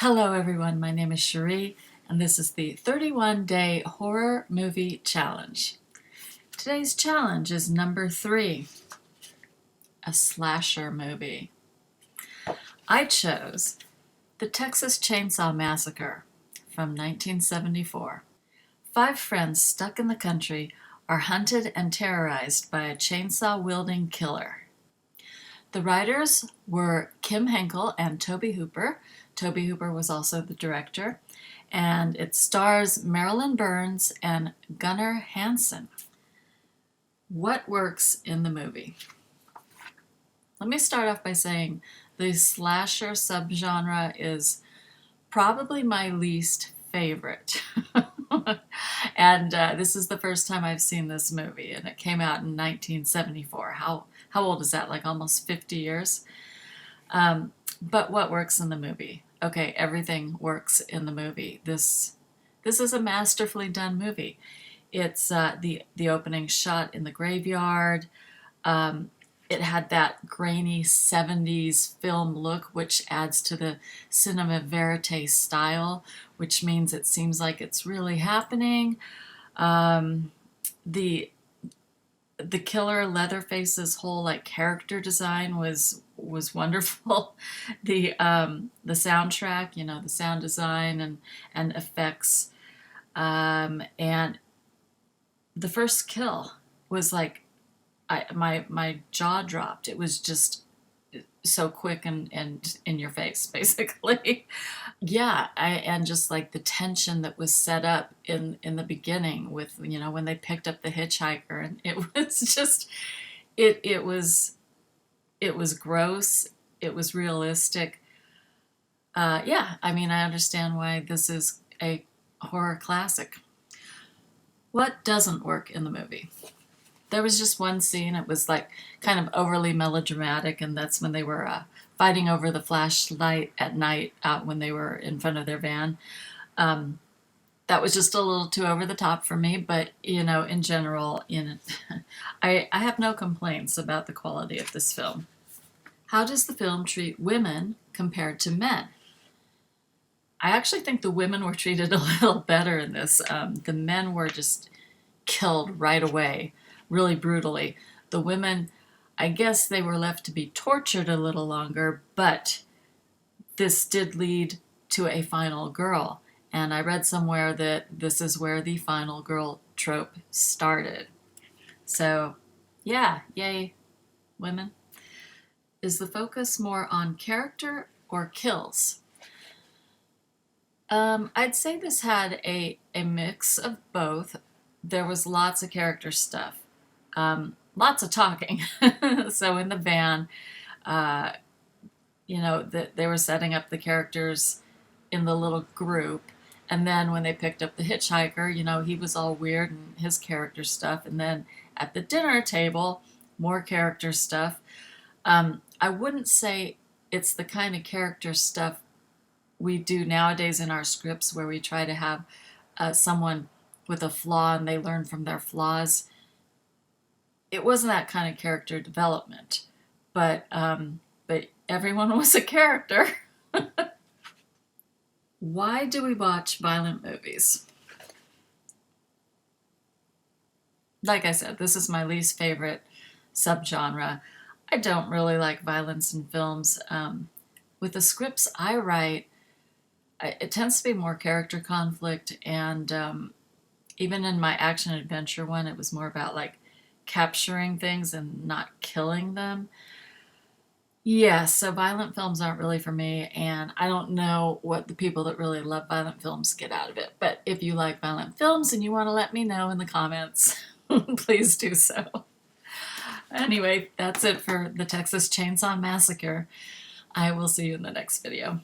Hello everyone, my name is Cherie and this is the 31-day horror movie challenge. Today's challenge is number 3, a slasher movie. I chose The Texas Chainsaw Massacre from 1974. 5 friends stuck in the country are hunted and terrorized by a chainsaw-wielding killer. The writers were Kim Henkel and Tobe Hooper. Tobe Hooper was also the director, and it stars Marilyn Burns and Gunnar Hansen. What works in the movie? Let me start off by saying the slasher subgenre is probably my least favorite. And this is the first time I've seen this movie, and it came out in 1974. How old is that? Like almost 50 years? But what works in the movie? Okay, everything works in the movie. This is a masterfully done movie. It's the opening shot in the graveyard. It had that grainy 70s film look, which adds to the cinema verite style, which means it seems like it's really happening. The killer Leatherface's whole like character design was wonderful. The soundtrack, you know, the sound design and effects, and the first kill was like my jaw dropped. It was just so quick and in your face, basically. Yeah, and just like the tension that was set up in the beginning with, you know, when they picked up the hitchhiker, and it was just it was gross, it was realistic. Yeah, I mean, I understand why this is a horror classic. What doesn't work in the movie? There was just one scene. It was like kind of overly melodramatic, and that's when they were fighting over the flashlight at night out when they were in front of their van. That was just a little too over the top for me, but you know, in general, you know, I have no complaints about the quality of this film. How does the film treat women compared to men? I actually think the women were treated a little better in this. The men were just killed right away, really brutally. The women, I guess they were left to be tortured a little longer, but this did lead to a final girl. And I read somewhere that this is where the final girl trope started. So, yeah, yay, women. Is the focus more on character or kills? I'd say this had a mix of both. There was lots of character stuff. Lots of talking. So in the van, you know, they were setting up the characters in the little group. And then when they picked up the hitchhiker, you know, he was all weird and his character stuff. And then at the dinner table, more character stuff. I wouldn't say it's the kind of character stuff we do nowadays in our scripts where we try to have someone with a flaw and they learn from their flaws. It wasn't that kind of character development, but everyone was a character. Why do we watch violent movies? Like I said, this is my least favorite subgenre. I don't really like violence in films. With the scripts I write, it tends to be more character conflict, and even in my action adventure one, it was more about like capturing things and not killing them. Yeah, so violent films aren't really for me, and I don't know what the people that really love violent films get out of it. But if you like violent films and you want to let me know in the comments, please do so. Anyway, that's it for the Texas Chainsaw Massacre. I will see you in the next video.